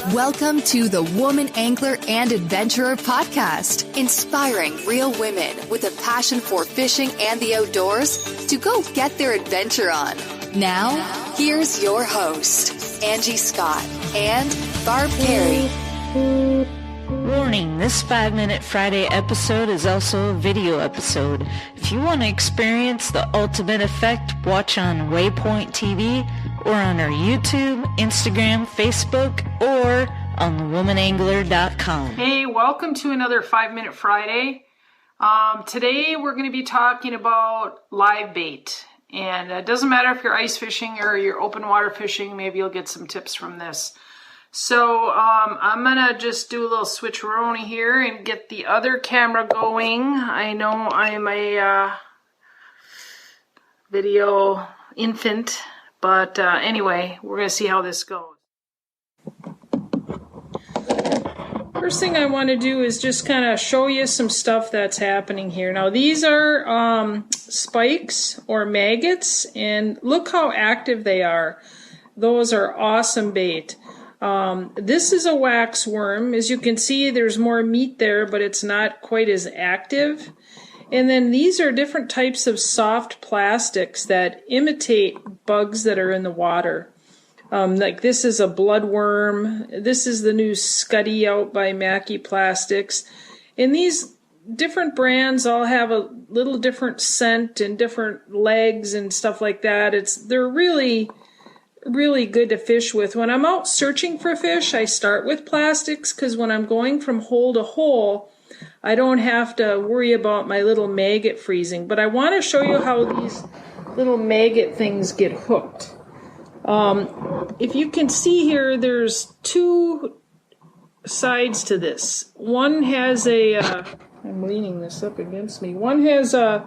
Welcome to the Woman Angler and Adventurer podcast, inspiring real women with a passion for fishing and the outdoors to go get their adventure on. Now, here's your host, Angie Scott and Barb Carey. Warning, this 5-Minute Friday episode is also a video episode. If you want to experience the ultimate effect, watch on Waypoint TV or on our YouTube, Instagram, Facebook, or on thewomanangler.com. Hey, welcome to another 5-Minute Friday. Today we're going to be talking about live bait. And it doesn't matter if you're ice fishing or you're open water fishing, maybe you'll get some tips from this. So I'm going to just do a little switcheroni here and get the other camera going. I know I'm a video infant, but anyway, we're going to see how this goes. First thing I want to do is just kind of show you some stuff that's happening here. Now these are spikes or maggots, and look how active they are. Those are awesome bait. This is a wax worm. As you can see, there's more meat there, but it's not quite as active. And then these are different types of soft plastics that imitate bugs that are in the water. Like this is a bloodworm. This is the new Scuddy out by Mackie Plastics. And these different brands all have a little different scent and different legs and stuff like that. They're really good to fish with. When I'm out searching for fish, I start with plastics because when I'm going from hole to hole, I don't have to worry about my little maggot freezing. But I want to show you how these little maggot things get hooked. If you can see here, there's two sides to this. One has I'm leaning this up against me. One has a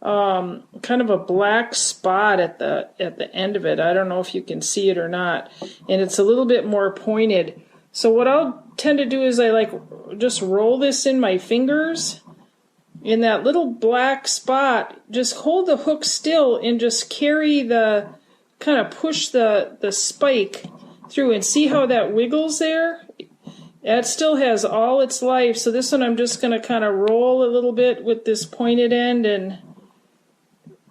kind of a black spot at the end of it. I don't know if you can see it or not. And it's a little bit more pointed. So what I'll tend to do is I just roll this in my fingers. In that little black spot, just hold the hook still and just kind of push the spike through and see how that wiggles there. That still has all its life. So this one I'm just going to kind of roll a little bit with this pointed end and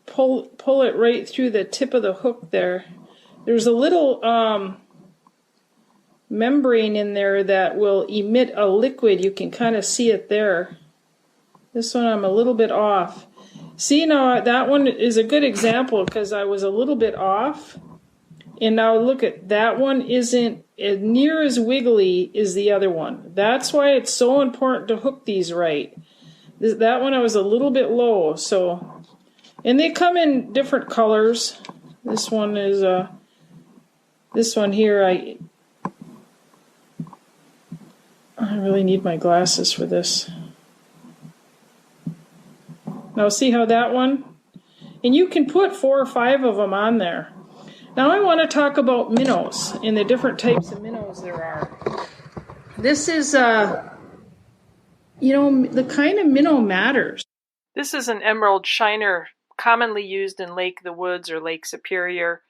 pull it right through the tip of the hook there. There's a little membrane in there that will emit a liquid. You can kind of see it there. This one I'm a little bit off. See, now that one is a good example because I was a little bit off. And now look at that one isn't near as wiggly as the other one. That's why it's so important to hook these right. That one I was a little bit low, so... And they come in different colors. This one is, this one here, I really need my glasses for this. Now see how that one? And you can put 4 or 5 of them on there. Now I want to talk about minnows and the different types of minnows there are. This is, the kind of minnow matters. This is an emerald shiner, commonly used in Lake the Woods or Lake Superior.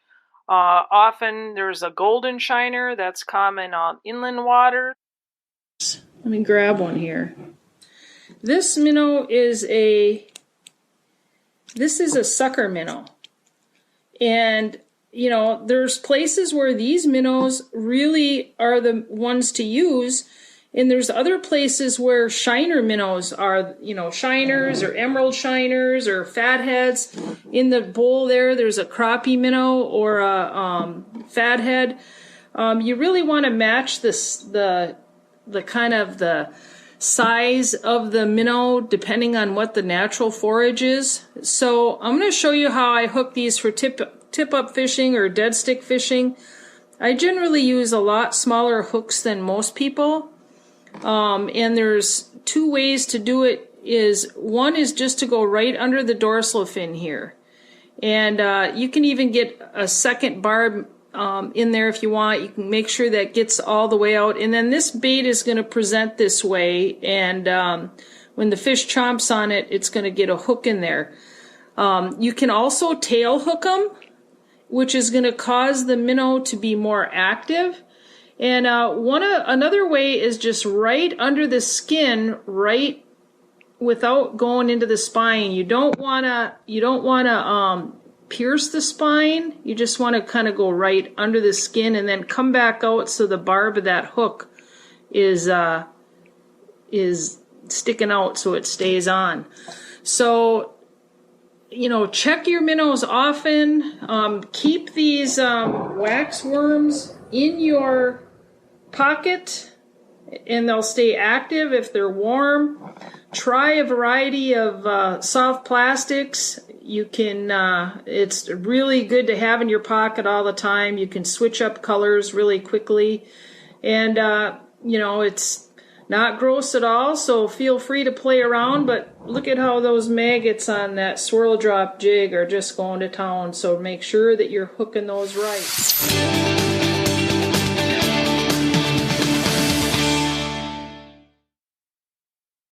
Often there's a golden shiner that's common on inland water. Let me grab one here. This minnow is a sucker minnow. And, there's places where these minnows really are the ones to use. And there's other places where shiner minnows are, shiners or emerald shiners or fatheads. In the bowl there's a crappie minnow or a fathead. You really want to match the kind of the size of the minnow depending on what the natural forage is. So I'm going to show you how I hook these for tip-up fishing or dead stick fishing. I generally use a lot smaller hooks than most people. And there's 2 ways to do it. One is just to go right under the dorsal fin here. And you can even get a second barb in there if you want. You can make sure that gets all the way out. And then this bait is going to present this way. And when the fish chomps on it, it's going to get a hook in there. You can also tail hook them, which is going to cause the minnow to be more active. And another way is just right under the skin, right without going into the spine. You don't wanna pierce the spine. You just want to kind of go right under the skin and then come back out so the barb of that hook is sticking out so it stays on. So, check your minnows often. Keep these wax worms in your pocket and they'll stay active if they're warm. Try a variety of soft plastics. You can, it's really good to have in your pocket all the time. You can switch up colors really quickly. And, it's not gross at all, so feel free to play around, but look at how those maggots on that swirl drop jig are just going to town, so make sure that you're hooking those right.